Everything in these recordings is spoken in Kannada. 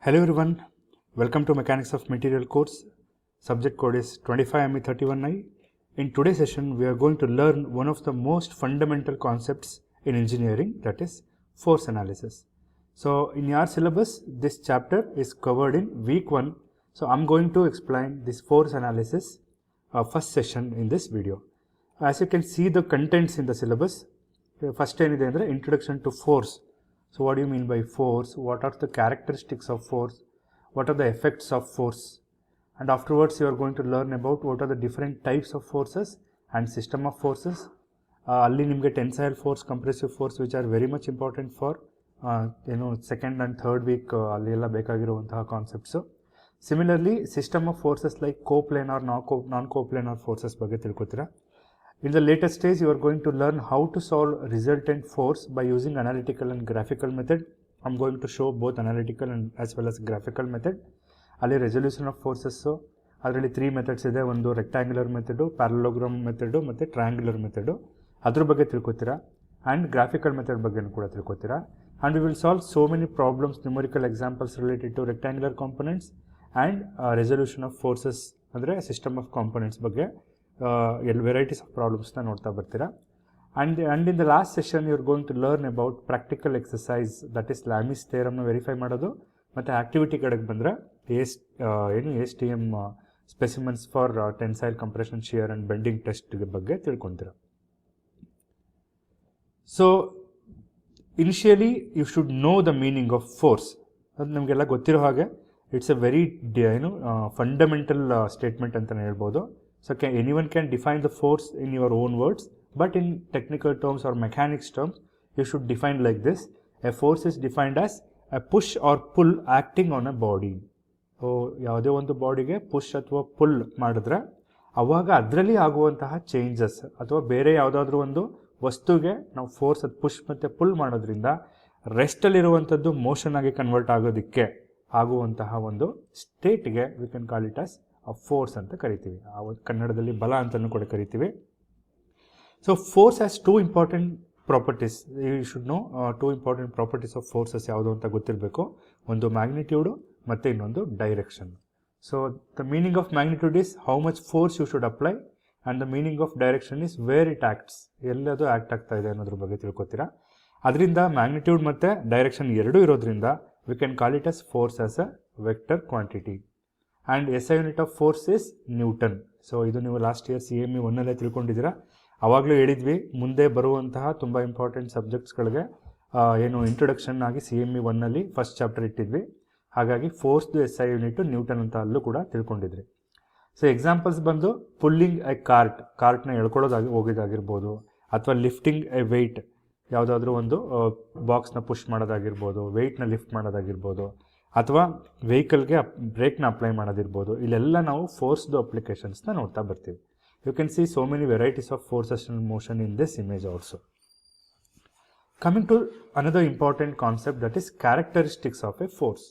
Hello everyone, welcome to Mechanics of Material course. Subject code is 25ME31I. In today's session, we are going to learn one of the most fundamental concepts in engineering, that is force analysis. So in your syllabus, this chapter is covered in week 1. So I'm going to explain this force analysis first session in this video. As you can see the contents in the syllabus, first introduction to force. So what do you mean by force? What are the characteristics of force? What are the effects of force? And afterwards you are going to learn about what are the different types of forces and system of forces. Alli nimge tensile force, compressive force, which are very much important for second and third week alli ella bekagiruvanತಹ concepts. Similarly, system of forces like coplanar, non-coplanar forces ಬಗ್ಗೆ ತಿಳ್ಕೊತೀರಾ. In the later stage, you are going to learn how to solve resultant force by using analytical and graphical method. I'm going to show both analytical and as well as graphical method. ಅಲ್ಲಿ resolution of forces ಅದರಲ್ಲಿ 3 ಮೆಥಡ್ಸ್ ಇದೆ. ಒಂದು ರೆಕ್ಟ್ಯಾಂಗ್ಯುಲರ್ ಮೆಥಡು, ಪ್ಯಾರಲೋಗ್ರಾಮ್ ಮೆಥಡು ಮತ್ತು ಟ್ರಯಾಂಗ್ಯುಲರ್ ಮೆಥಡು. ಅದ್ರ ಬಗ್ಗೆ ತಿಳ್ಕೊತೀರಾ. ಆ್ಯಂಡ್ ಗ್ರಾಫಿಕಲ್ ಮೆಥಡ್ ಬಗ್ಗೆನೂ ಕೂಡ ತಿಳ್ಕೊತೀರಾ. And we will solve so many problems, numerical examples related to rectangular components and resolution of forces ಅಂದರೆ ಸಿಸ್ಟಮ್ ಆಫ್ ಕಾಂಪೊನೆಂಟ್ಸ್ ಬಗ್ಗೆ varieties of problems na ನೋಡ್ತಾ ಬರ್ತೀರಾ. and in the last session you are going to learn about practical exercise, that is Lami's theorem ನ ವೆರಿಫೈ ಮಾಡೋದು. ಮತ್ತು ಆಕ್ಟಿವಿಟಿ ಕಡೆಗೆ ಬಂದರೆ ASTM specimens for tensile compression, shear and bending test ಬಗ್ಗೆ ತಿಳ್ಕೊತೀರಾ. So initially you should know the meaning of force. ಅದು ನಮಗೆಲ್ಲ ಗೊತ್ತಿರೋ ಹಾಗೆ it's a very fundamental statement ಅಂತಲೇ ಹೇಳ್ಬೋದು. So anyone can define the force in your own words, but in technical terms or mechanics terms, you should define like this. A force is defined as a push or pull acting on a body. So ಯಾವುದೇ ಒಂದು ಬಾಡಿಗೆ ಪುಷ್ ಅಥವಾ ಪುಲ್ ಮಾಡಿದ್ರೆ ಅವಾಗ ಅದರಲ್ಲಿ ಆಗುವಂತಹ ಚೇಂಜಸ್ ಅಥವಾ ಬೇರೆ ಯಾವುದಾದ್ರೂ ಒಂದು ವಸ್ತುಗೆ ನಾವು ಫೋರ್ಸ್ ಅದು ಪುಷ್ ಮತ್ತು ಪುಲ್ ಮಾಡೋದ್ರಿಂದ ರೆಸ್ಟಲ್ಲಿರುವಂಥದ್ದು ಮೋಷನ್ ಆಗಿ ಕನ್ವರ್ಟ್ ಆಗೋದಕ್ಕೆ ಆಗುವಂತಹ ಒಂದು ಸ್ಟೇಟ್ಗೆ we can call it as force ಅಂತ ಕರಿತೀವಿ. ಕನ್ನಡದಲ್ಲಿ ಬಲ ಅಂತಲೂ ಕೂಡ ಕರಿತೀವಿ. So force has two important properties. You should know two important properties of forces ಯಾವುದು ಅಂತ ಗೊತ್ತಿರಬೇಕು. ಒಂದು ಮ್ಯಾಗ್ನಿಟ್ಯೂಡು ಮತ್ತು ಇನ್ನೊಂದು direction. So the meaning of magnitude is how much force you should apply, and the meaning of direction is where it acts, ಎಲ್ಲದು ಆ್ಯಕ್ಟ್ ಆಗ್ತಾ ಇದೆ ಅನ್ನೋದ್ರ ಬಗ್ಗೆ ತಿಳ್ಕೊತೀರಾ. ಅದರಿಂದ ಮ್ಯಾಗ್ನಿಟ್ಯೂಡ್ ಮತ್ತು ಡೈರೆಕ್ಷನ್ ಎರಡೂ ಇರೋದ್ರಿಂದ V can call it as force as a vector quantity. And SI unit of force is Newton. So ಇದು ನೀವು ಲಾಸ್ಟ್ ಇಯರ್ CME 1 ತಿಳ್ಕೊಂಡಿದ್ದೀರಾ. ಆವಾಗಲೂ ಹೇಳಿದ್ವಿ ಮುಂದೆ ಬರುವಂತಹ ತುಂಬ ಇಂಪಾರ್ಟೆಂಟ್ ಸಬ್ಜೆಕ್ಟ್ಸ್ಗಳಿಗೆ ಇಂಟ್ರೊಡಕ್ಷನ್ ಆಗಿ CME 1 ಫಸ್ಟ್ ಚಾಪ್ಟರ್ ಇಟ್ಟಿದ್ವಿ. ಹಾಗಾಗಿ ಫೋರ್ಸ್ದು SI ಯೂನಿಟ್ ನ್ಯೂಟನ್ ಅಂತ ಅಲ್ಲೂ ಕೂಡ ತಿಳ್ಕೊಂಡಿದ್ರಿ. ಸೊ ಎಕ್ಸಾಂಪಲ್ಸ್ ಬಂದು ಪುಲ್ಲಿಂಗ್ ಎ ಕಾರ್ಟ್ನ ಹೋಗೋದಾಗಿರ್ಬೋದು, ಅಥವಾ ಲಿಫ್ಟಿಂಗ್ ಎ ವೆಯ್ಟ್, ಯಾವುದಾದ್ರೂ ಒಂದು ಬಾಕ್ಸ್ನ ಪುಷ್ ಮಾಡೋದಾಗಿರ್ಬೋದು, ವೆಯ್ಟ್ನ ಲಿಫ್ಟ್ ಮಾಡೋದಾಗಿರ್ಬೋದು, ಅಥವಾ ವೆಹಿಕಲ್ಗೆ ಬ್ರೇಕ್ನ ಅಪ್ಲೈ ಮಾಡೋದಿರ್ಬೋದು. ಇಲ್ಲೆಲ್ಲ ನಾವು ಫೋರ್ಸ್ದು ಅಪ್ಲಿಕೇಶನ್ಸ್ನ ನೋಡ್ತಾ ಬರ್ತೀವಿ. You can see so many varieties of forces and motion in this image also. Coming to another important concept, that is characteristics of a force.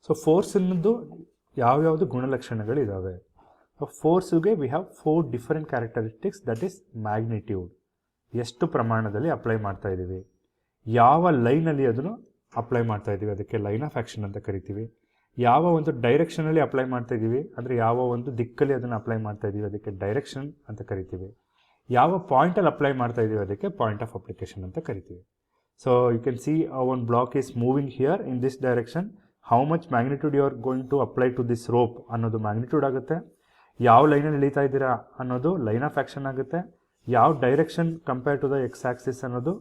So force ಅನ್ನೋದು ಯಾವ್ಯಾವುದು ಗುಣಲಕ್ಷಣಗಳಿದ್ದಾವೆ. ಫೋರ್ಸ್ಗೆ we have 4 different characteristics. That is magnitude, ಎಷ್ಟು ಪ್ರಮಾಣದಲ್ಲಿ ಅಪ್ಲೈ ಮಾಡ್ತಾ ಇದ್ದೀವಿ, ಯಾವ ಲೈನಲ್ಲಿ ಅದನ್ನು ಅಪ್ಲೈ ಮಾಡ್ತಾ ಇದ್ದೀವಿ, ಅದಕ್ಕೆ ಲೈನ್ ಆಫ್ ಆ್ಯಕ್ಷನ್ ಅಂತ ಕರಿತೀವಿ. ಯಾವ ಒಂದು ಡೈರೆಕ್ಷನಲ್ಲಿ ಅಪ್ಲೈ ಮಾಡ್ತಾ ಇದ್ದೀವಿ ಅಂದರೆ ಯಾವ ಒಂದು ದಿಕ್ಕಲ್ಲಿ ಅದನ್ನು ಅಪ್ಲೈ ಮಾಡ್ತಾ ಇದ್ದೀವಿ, ಅದಕ್ಕೆ ಡೈರೆಕ್ಷನ್ ಅಂತ ಕರಿತೀವಿ. ಯಾವ ಪಾಯಿಂಟಲ್ಲಿ ಅಪ್ಲೈ ಮಾಡ್ತಾ ಇದ್ದೀವಿ ಅದಕ್ಕೆ ಪಾಯಿಂಟ್ ಆಫ್ ಅಪ್ಲಿಕೇಶನ್ ಅಂತ ಕರಿತೀವಿ. So you can see one block is moving here in this direction, how much magnitude you are going to apply to this rope ಅನ್ನೋದು ಮ್ಯಾಗ್ನಿಟ್ಯೂಡ್ ಆಗುತ್ತೆ. ಯಾವ ಲೈನಲ್ಲಿ ಎಳೀತಾ ಇದ್ದೀರಾ ಅನ್ನೋದು ಲೈನ್ ಆಫ್ ಆ್ಯಕ್ಷನ್ ಆಗುತ್ತೆ. ಯಾವ direction compare to the X axis ಅನ್ನೋದು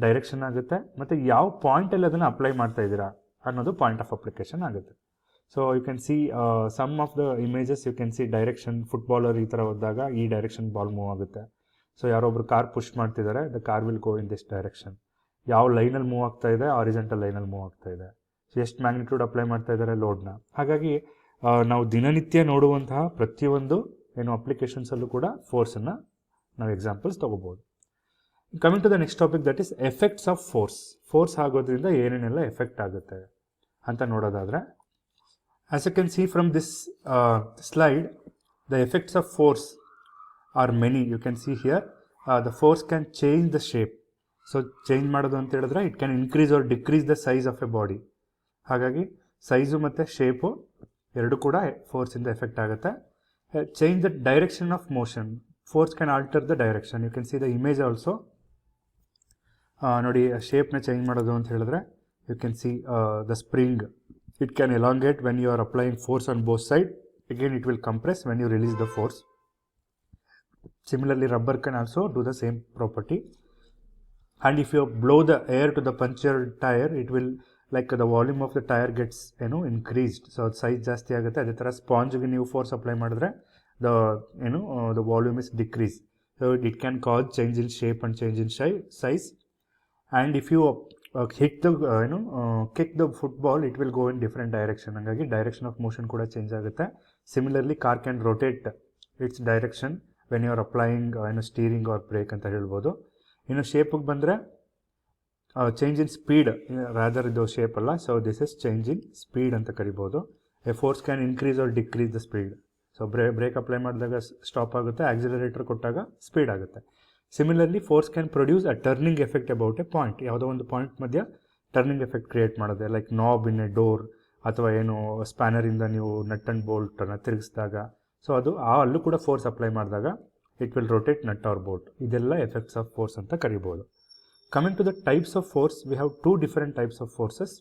ಡೈರೆಕ್ಷನ್ ಆಗುತ್ತೆ. ಮತ್ತು ಯಾವ ಪಾಯಿಂಟಲ್ಲಿ ಅದನ್ನು ಅಪ್ಲೈ ಮಾಡ್ತಾ ಇದ್ದೀರಾ ಅನ್ನೋದು ಪಾಯಿಂಟ್ ಆಫ್ ಅಪ್ಲಿಕೇಶನ್ ಆಗುತ್ತೆ. So you can see some of the images, you can see direction. Footballer ಈ ಥರ ಹೋದಾಗ ಈ ಡೈರೆಕ್ಷನ್ ಬಾಲ್ ಮೂವ್ ಆಗುತ್ತೆ. ಸೊ ಯಾರೊಬ್ರು ಕಾರ್ ಪುಷ್ ಮಾಡ್ತಿದ್ದಾರೆ, the car will go in this direction. ಯಾವ ಲೈನಲ್ಲಿ ಮೂವ್ ಆಗ್ತಾ ಇದೆ, ಆರಿಜೆಂಟಲ್ ಲೈನಲ್ಲಿ ಮೂವ್ ಆಗ್ತಾ ಇದೆ. ಸೊ ಎಷ್ಟು ಮ್ಯಾಗ್ನಿಟ್ಯೂಡ್ ಅಪ್ಲೈ ಮಾಡ್ತಾ ಇದ್ದಾರೆ ಲೋಡ್ನ. ಹಾಗಾಗಿ ನಾವು ದಿನನಿತ್ಯ ನೋಡುವಂತಹ ಪ್ರತಿಯೊಂದು ಅಪ್ಲಿಕೇಶನ್ಸಲ್ಲೂ ಕೂಡ ಫೋರ್ಸನ್ನು ನಾವು ಎಕ್ಸಾಂಪಲ್ಸ್ ತೊಗೋಬೋದು. Coming to the next topic, that is effects of force. Force ಆಗೋದ್ರಿಂದ ಏನೇನೆಲ್ಲ ಎಫೆಕ್ಟ್ ಆಗುತ್ತೆ ಅಂತ ನೋಡೋದಾದರೆ, as you can see from this slide, the effects of force are many. You can see here the force can change the shape. So change ಮಾಡೋದು ಅಂತ ಹೇಳಿದ್ರೆ it can increase or decrease the size of a body. ಹಾಗಾಗಿ ಸೈಜು ಮತ್ತು ಶೇಪು ಎರಡು ಕೂಡ ಫೋರ್ಸಿಂದ ಎಫೆಕ್ಟ್ ಆಗುತ್ತೆ. Change the direction of motion, force can alter the direction. You can see the image also. ನೋಡಿ ಶೇಪ್ನ ಚೇಂಜ್ ಮಾಡೋದು ಅಂತ ಹೇಳಿದ್ರೆ you can see the spring, it can elongate when you are applying force on both side. Again it will compress when you release the force. Similarly rubber can also do the same property. And if you blow the air to the punctured tire, it will, like the volume of the tire gets increased, so size ಜಾಸ್ತಿ ಆಗುತ್ತೆ. ಅದೇ ಥರ ಸ್ಪಾಂಜ್ಗೆ ನೀವು ಫೋರ್ಸ್ ಅಪ್ಲೈ ಮಾಡಿದ್ರೆ the volume is decreased, so it can cause change in shape and change in size. And if you hit the kick the football, it will go in different direction. ಹಾಗಾಗಿ ಡೈರೆಕ್ಷನ್ ಆಫ್ ಮೋಷನ್ ಕೂಡ ಚೇಂಜ್ ಆಗುತ್ತೆ. Similarly car can rotate its direction when you are applying steering or brake ಅಂತ ಹೇಳ್ಬೋದು. ಇನ್ನು ಶೇಪಿಗೆ ಬಂದರೆ ಚೇಂಜ್ ಇನ್ ಸ್ಪೀಡ್, ರಾದರ್ ಇದು ಶೇಪ್ ಅಲ್ಲ, so this is change in speed ಅಂತ ಕರಿಬೋದು. A force can increase or decrease the speed. So brake apply ಮಾಡಿದಾಗ ಸ್ಟಾಪ್ ಆಗುತ್ತೆ, ಆಕ್ಸಿಲರೇಟರ್ ಕೊಟ್ಟಾಗ ಸ್ಪೀಡ್ ಆಗುತ್ತೆ. Similarly force can produce a turning effect about A point. ಯಾವುದೋ ಒಂದು ಪಾಯಿಂಟ್ ಮಧ್ಯ ಟರ್ನಿಂಗ್ ಎಫೆಕ್ಟ್ ಕ್ರಿಯೇಟ್ ಮಾಡೋದೆ, like knob in a door, ಅಥವಾ ಸ್ಪ್ಯಾನರಿಂದ ನೀವು ನಟ್ ಆ್ಯಂಡ್ ಬೋಲ್ಟನ್ನು ತಿರುಗಿಸಿದಾಗ, ಸೊ ಅದು ಅಲ್ಲೂ ಕೂಡ ಫೋರ್ಸ್ ಅಪ್ಲೈ ಮಾಡಿದಾಗ it will rotate nut or bolt. ಇದೆಲ್ಲ ಎಫೆಕ್ಟ್ಸ್ ಆಫ್ ಫೋರ್ಸ್ ಅಂತ ಕರಿಬೋದು. Coming to the types of force, we have two different types of forces.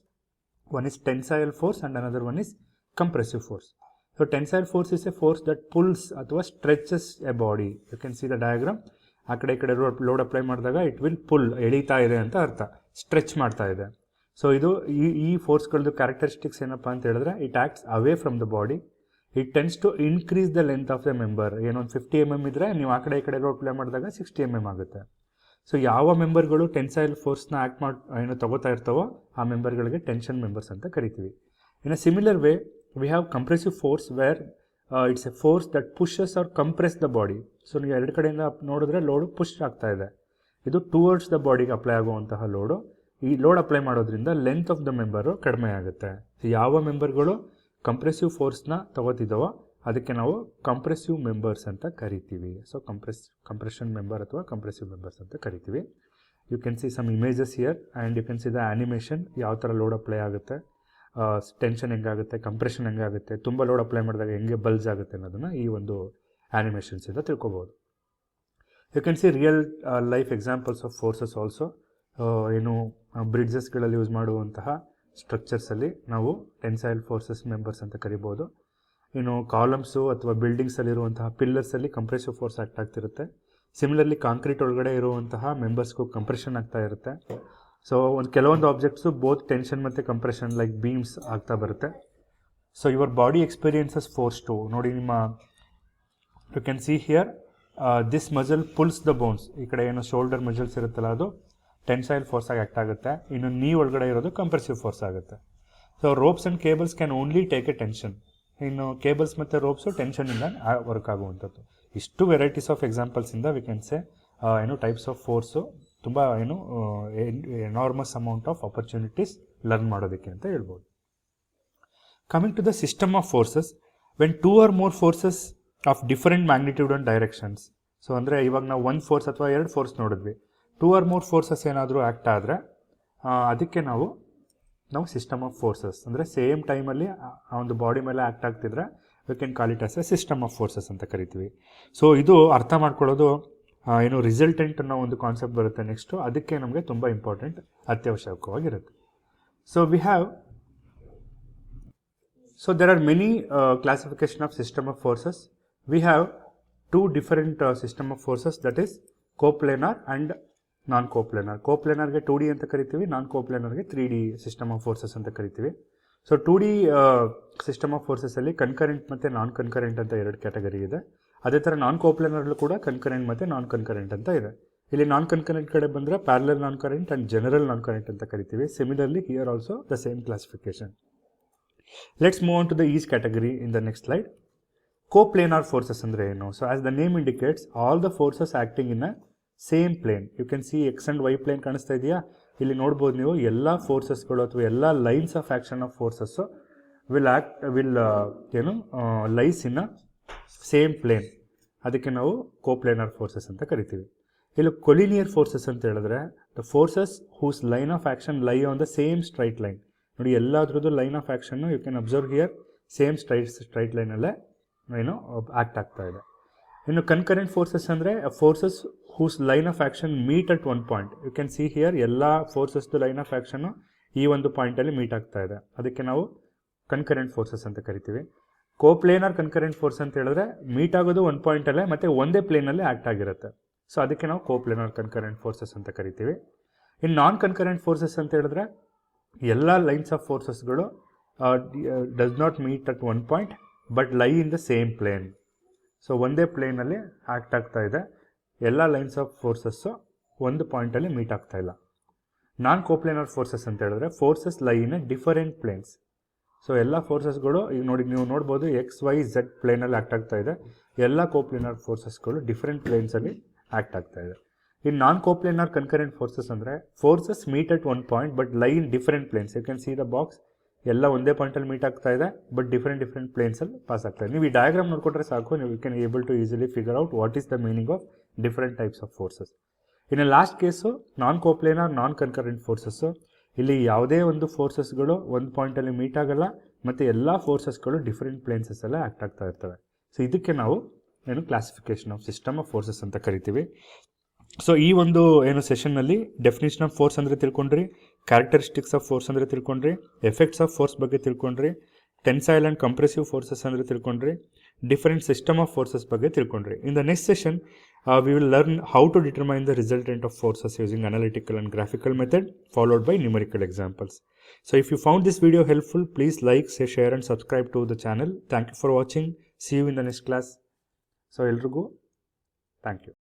One is tensile force and another one is compressive force. So tensile force is a force that pulls ಅಥವಾ stretches a body. You can see the diagram. ಆ ಕಡೆ ಈ ಕಡೆ ಲೋಡ್ ಅಪ್ಲೈ ಮಾಡಿದಾಗ ಇಟ್ ವಿಲ್ ಪುಲ್, ಎಳೀತಾ ಇದೆ ಅಂತ ಅರ್ಥ, ಸ್ಟ್ರೆಚ್ ಮಾಡ್ತಾ ಇದೆ. ಸೊ ಇದು ಈ ಫೋರ್ಸ್ಗಳದ್ದು ಕ್ಯಾರೆಕ್ಟರಿಸ್ಟಿಕ್ಸ್ ಏನಪ್ಪ ಅಂತ ಹೇಳಿದ್ರೆ, it acts away from the body. It tends to increase the length of the member. ಏನೊಂದು 50 mm ಇದ್ದರೆ ನೀವು ಆ ಕಡೆ ಈ ಕಡೆ ಲೋಡ್ ಅಪ್ಲೈ ಮಾಡಿದಾಗ 60 mm ಆಗುತ್ತೆ. ಸೊ ಯಾವ ಮೆಂಬರ್ಗಳು ಟೆನ್ಸೈಲ್ ಫೋರ್ಸ್ನ ತಗೋತಾ ಇರ್ತಾವೋ ಆ ಮೆಂಬರ್ಗಳಿಗೆ ಟೆನ್ಷನ್ ಮೆಂಬರ್ಸ್ ಅಂತ ಕರಿತೀವಿ. In a similar way we have compressive force where it's a force that pushes or compress the body. So ನೀವು ಎರಡು ಕಡೆಯಿಂದ ನೋಡಿದ್ರೆ ಲೋಡು ಪುಷ್ ಆಗ್ತಾ ಇದೆ, ಇದು ಟುವರ್ಡ್ಸ್ ದ ಬಾಡಿಗೆ ಅಪ್ಲೈ ಆಗುವಂತಹ ಲೋಡು. ಈ ಲೋಡ್ ಅಪ್ಲೈ ಮಾಡೋದ್ರಿಂದ ಲೆಂತ್ ಆಫ್ ದ ಮೆಂಬರು ಕಡಿಮೆ ಆಗುತ್ತೆ. ಯಾವ ಮೆಂಬರ್ಗಳು ಕಂಪ್ರೆಸಿವ್ ಫೋರ್ಸ್ನ ತಗೋತಿದ್ದಾವೋ ಅದಕ್ಕೆ ನಾವು ಕಂಪ್ರೆಸಿವ್ ಮೆಂಬರ್ಸ್ ಅಂತ ಕರಿತೀವಿ. ಸೊ ಕಂಪ್ರೆಷನ್ ಮೆಂಬರ್ ಅಥವಾ ಕಂಪ್ರೆಸಿವ್ ಮೆಂಬರ್ಸ್ ಅಂತ ಕರಿತೀವಿ. You can see some images here and you can see the animation, ಯಾವ ಥರ ಲೋಡ್ ಅಪ್ಲೈ ಆಗುತ್ತೆ, ಟೆನ್ಷನ್ ಹೆಂಗಾಗುತ್ತೆ, ಕಂಪ್ರೆಷನ್ ಹೆಂಗಾಗುತ್ತೆ, ತುಂಬ ಲೋಡ್ ಅಪ್ಲೈ ಮಾಡಿದಾಗ ಹೆಂಗೆ ಬಲ್ಸ್ ಆಗುತ್ತೆ ಅನ್ನೋದನ್ನು ಈ ಒಂದು ಆ್ಯನಿಮೇಷನ್ಸಿಂದ ತಿಳ್ಕೊಬೋದು. You can see real life examples of forces also. ಬ್ರಿಡ್ಜಸ್ಗಳಲ್ಲಿ ಯೂಸ್ ಮಾಡುವಂತಹ ಸ್ಟ್ರಕ್ಚರ್ಸಲ್ಲಿ ನಾವು ಟೆನ್ಸೈಲ್ ಫೋರ್ಸಸ್ ಮೆಂಬರ್ಸ್ ಅಂತ ಕರಿಬೋದು. ಕಾಲಮ್ಸು ಅಥವಾ ಬಿಲ್ಡಿಂಗ್ಸಲ್ಲಿರುವಂತಹ ಪಿಲ್ಲರ್ಸಲ್ಲಿ ಕಂಪ್ರೆಸಿವ್ ಫೋರ್ಸ್ ಆ್ಯಕ್ಟ್ ಆಗ್ತಿರುತ್ತೆ. ಸಿಮಿಲರ್ಲಿ ಕಾಂಕ್ರೀಟ್ ಒಳಗಡೆ ಇರುವಂತಹ ಮೆಂಬರ್ಸ್ಗೂ ಕಂಪ್ರೆಷನ್ ಆಗ್ತಾ ಇರುತ್ತೆ. ಸೊ ಕೆಲವೊಂದು ಆಬ್ಜೆಕ್ಟ್ಸು ಬೋತ್ ಟೆನ್ಷನ್ ಮತ್ತು ಕಂಪ್ರೆಷನ್ ಲೈಕ್ ಬೀಮ್ಸ್ ಆಗ್ತಾ ಬರುತ್ತೆ. So your body experiences force too. ನೋಡಿ ನಿಮ್ಮ you can see here this muscle pulls the bones. ಈ ಕಡೆ ಶೋಲ್ಡರ್ ಮಜಲ್ಸ್ ಇರುತ್ತಲ್ಲ ಅದು ಟೆನ್ಸೈಲ್ ಫೋರ್ಸ್ ಆಗಿ ಆ್ಯಕ್ಟ್ ಆಗುತ್ತೆ. ಇನ್ನು ನೀ ಒಳಗಡೆ ಇರೋದು ಕಂಪ್ರೆಸಿವ್ ಫೋರ್ಸ್ ಆಗುತ್ತೆ. So ropes and cables can only take a tension. ಇನ್ನು ಕೇಬಲ್ಸ್ ಮತ್ತು ರೋಪ್ಸು ಟೆನ್ಷನಿಂದ ವರ್ಕ್ ಆಗುವಂಥದ್ದು. ಇಷ್ಟು ವೆರೈಟೀಸ್ ಆಫ್ ಎಕ್ಸಾಂಪಲ್ಸಿಂದ we can say types of forces ತುಂಬ enormous amount of opportunities learn ಮಾಡೋದಕ್ಕೆ ಅಂತ ಹೇಳ್ಬೋದು. Coming to the system of forces, when 2 or more forces of different magnitude and directions. So ಅಂದರೆ ಇವಾಗ ನಾವು 1 ಫೋರ್ಸ್ ಅಥವಾ 2 ಫೋರ್ಸ್ ನೋಡಿದ್ವಿ. 2 or more ಫೋರ್ಸಸ್ ಏನಾದರೂ ಆ್ಯಕ್ಟ್ ಆದರೆ ಅದಕ್ಕೆ ನಾವು ಸಿಸ್ಟಮ್ ಆಫ್ ಫೋರ್ಸಸ್ ಅಂದರೆ ಸೇಮ್ ಟೈಮಲ್ಲಿ ಆ ಒಂದು ಬಾಡಿ ಮೇಲೆ ಆ್ಯಕ್ಟ್ ಆಗ್ತಿದ್ರೆ V can call it as A system of forces ಅಂತ ಕರಿತೀವಿ. ಸೊ ಇದು ಅರ್ಥ ಮಾಡ್ಕೊಳ್ಳೋದು ರಿಸಲ್ಟೆಂಟ್ ಅನ್ನೋ ಒಂದು ಕಾನ್ಸೆಪ್ಟ್ ಬರುತ್ತೆ ನೆಕ್ಸ್ಟು, ಅದಕ್ಕೆ ನಮಗೆ ತುಂಬ ಇಂಪಾರ್ಟೆಂಟ್, ಅತ್ಯವಶ್ಯಕವಾಗಿರುತ್ತೆ. So we have there are many classification of system of forces. We have 2 different system of forces, that is coplanar and non-coplanar. Coplanarಗೆ 2D ಅಂತ ಕರಿತೀವಿ, non-coplanarಗೆ 3D ಸಿಸ್ಟಮ್ ಆಫ್ ಫೋರ್ಸಸ್ ಅಂತ ಕರಿತೀವಿ. ಸೊ 2D ಸಿಸ್ಟಮ್ ಆಫ್ ಫೋರ್ಸಸಲ್ಲಿ ಕನ್ಕರೆಂಟ್ ಮತ್ತು ನಾನ್ ಕನ್ಕರೆಂಟ್ ಅಂತ 2 ಕ್ಯಾಟಗರಿ ಇದೆ. ಅದೇ ಥರ ನಾನ್ ಕೋಪ್ಲನರ್ಲು ಕೂಡ ಕನ್ಕರೆಂಟ್ ಮತ್ತು ನಾನ್ ಕನ್ಕರೆಂಟ್ ಅಂತ ಇದೆ. ಇಲ್ಲಿ ನಾನ್ ಕನ್ಕರೆಂಟ್ ಕಡೆ ಬಂದರೆ parallel non current and general non current ಅಂತ ಕರಿತೀವಿ. Similarly here also the same classification. Let's move on to the is category in the next slide. Coplanar forces ಅಂದರೆ ಏನು? So as the name indicates, all the forces acting in a same plane. You can see X and Y plane ಕಾಣಿಸ್ತಾ ಇದೆಯಾ? ಇಲ್ಲಿ ನೋಡ್ಬೋದು ನೀವು, ಎಲ್ಲ ಫೋರ್ಸಸ್ಗಳು ಅಥವಾ ಎಲ್ಲ lines of action of forces lies in a same plane. ಅದಕ್ಕೆ ನಾವು ಕೋಪ್ಲೇನರ್ ಫೋರ್ಸಸ್ ಅಂತ ಕರಿತೀವಿ. ಇಲ್ಲಿ ಕೊಲಿನಿಯರ್ ಫೋರ್ಸಸ್ ಅಂತ ಹೇಳಿದ್ರೆ the forces whose line of action lie on the same straight line. ನೋಡಿ ಎಲ್ಲದ್ರದ್ದು ಲೈನ್ ಆಫ್ ಆ್ಯಕ್ಷನ್ನು you can observe here same straight ಲೈನಲ್ಲೇ ಏನು ಆ್ಯಕ್ಟ್ ಆಗ್ತಾ ಇದೆ. ಇನ್ನು ಕನ್ಕರೆಂಟ್ ಫೋರ್ಸಸ್ ಅಂದರೆ forces whose line of action meet at one point. You can see here ಎಲ್ಲ ಫೋರ್ಸಸ್ದು ಲೈನ್ ಆಫ್ ಆ್ಯಕ್ಷನ್ನು ಈ ಒಂದು ಪಾಯಿಂಟಲ್ಲಿ ಮೀಟ್ ಆಗ್ತಾ ಇದೆ, ಅದಕ್ಕೆ ನಾವು ಕನ್ಕರೆಂಟ್ ಫೋರ್ಸಸ್ ಅಂತ ಕರಿತೀವಿ. ಕೋಪ್ಲೇನರ್ ಕನ್ಕರೆಂಟ್ ಫೋರ್ಸ್ ಅಂತ ಹೇಳಿದ್ರೆ ಮೀಟ್ ಆಗೋದು ಒಂದು ಪಾಯಿಂಟಲ್ಲೇ ಮತ್ತು ಒಂದೇ ಪ್ಲೇನಲ್ಲಿ ಆ್ಯಕ್ಟ್ ಆಗಿರುತ್ತೆ, ಸೊ ಅದಕ್ಕೆ ನಾವು ಕೋಪ್ಲೇನರ್ ಕನ್ಕರೆಂಟ್ ಫೋರ್ಸಸ್ ಅಂತ ಕರಿತೀವಿ. ಇನ್ನು ನಾನ್ ಕನ್ಕರೆಂಟ್ ಫೋರ್ಸಸ್ ಅಂತ ಹೇಳಿದ್ರೆ ಎಲ್ಲ ಲೈನ್ಸ್ ಆಫ್ ಫೋರ್ಸಸ್ಗಳು does not meet at one point but lie in the same plane. So ಒಂದೇ ಪ್ಲೇನಲ್ಲಿ ಆ್ಯಕ್ಟ್ ಆಗ್ತಾ ಇದೆ, ಎಲ್ಲ ಲೈನ್ಸ್ ಆಫ್ ಫೋರ್ಸಸ್ಸು ಒಂದು ಪಾಯಿಂಟಲ್ಲಿ ಮೀಟ್ ಆಗ್ತಾ ಇಲ್ಲ. ನಾನ್ ಕೋಪ್ಲೇನರ್ ಫೋರ್ಸಸ್ ಅಂತ ಹೇಳಿದ್ರೆ forces lie in a different planes. So ಎಲ್ಲ ಫೋರ್ಸಸ್ಗಳು ಈಗ ನೀವು ನೋಡ್ಬೋದು XYZ ಪ್ಲೇನಲ್ಲಿ ಆ್ಯಕ್ಟ್ ಆಗ್ತಾ ಇದೆ, ಎಲ್ಲ ಕೋಪ್ಲೇನರ್ ಫೋರ್ಸಸ್ಗಳು ಡಿಫರೆಂಟ್ ಪ್ಲೇನ್ಸಲ್ಲಿ ಆ್ಯಕ್ಟ್ ಆಗ್ತಾ ಇದೆ. ಇನ್ನು ನಾನ್ ಕೋಪ್ಲೇನರ್ ಕನ್ಕರೆಂಟ್ ಫೋರ್ಸಸ್ ಅಂದರೆ forces meet at one point but lie in different planes. You can see the box, ಎಲ್ಲ ಒಂದೇ ಪಾಯಿಂಟಲ್ಲಿ ಮೀಟ್ ಆಗ್ತಾ ಇದೆ ಬಟ್ ಡಿಫರೆಂಟ್ ಪ್ಲೇನ್ಸಲ್ಲಿ ಪಾಸ್ ಆಗ್ತಾ ಇದೆ. ನೀವು ಈ ಡಯಾಗ್ರಾಮ್ ನೋಡ್ಕೊಂಡ್ರೆ ಸಾಕು, ನೀವು can able to easily figure out what is the meaning of different types of forces. ಇನ್ನು last case non coplanar non concurrent forces. ಇಲ್ಲಿ ಯಾವುದೇ ಒಂದು ಫೋರ್ಸಸ್ಗಳು ಒಂದು ಪಾಯಿಂಟಲ್ಲಿ ಮೀಟ್ ಆಗಲ್ಲ ಮತ್ತು ಎಲ್ಲ ಫೋರ್ಸಸ್ಗಳು ಡಿಫರೆಂಟ್ ಪ್ಲೇನ್ಸಸ್ಸಲ್ಲೇ ಆ್ಯಕ್ಟ್ ಆಗ್ತಾ ಇರ್ತವೆ. ಸೊ ಇದಕ್ಕೆ ನಾವು classification of system of forces ಅಂತ ಕರಿತೀವಿ. ಸೊ ಈ ಒಂದು ಸೆಷನ್ನಲ್ಲಿ ಡೆಫಿನೇಷನ್ ಆಫ್ ಫೋರ್ಸ್ ಅಂದರೆ ತಿಳ್ಕೊಂಡ್ರಿ, ಕ್ಯಾರೆಕ್ಟರಿಸ್ಟಿಕ್ಸ್ ಆಫ್ ಫೋರ್ಸ್ ಅಂದರೆ ತಿಳ್ಕೊಂಡ್ರಿ, ಎಫೆಕ್ಟ್ಸ್ ಆಫ್ ಫೋರ್ಸ್ ಬಗ್ಗೆ ತಿಳ್ಕೊಂಡ್ರಿ, ಟೆನ್ಸೈಲ್ ಆ್ಯಂಡ್ ಕಂಪ್ರೆಸಿವ್ ಫೋರ್ಸಸ್ ಅಂದರೆ ತಿಳ್ಕೊಂಡ್ರಿ, ಡಿಫರೆಂಟ್ ಸಿಸ್ಟಮ್ ಆಫ್ ಫೋರ್ಸಸ್ ಬಗ್ಗೆ ತಿಳ್ಕೊಂಡ್ರಿ. In the next session we will learn how to determine the resultant of forces using analytical and graphical method followed by numerical examples. So if you found this video helpful, please like, share and subscribe to the channel. Thank you for watching. See you in the next class. So elrigu thank you.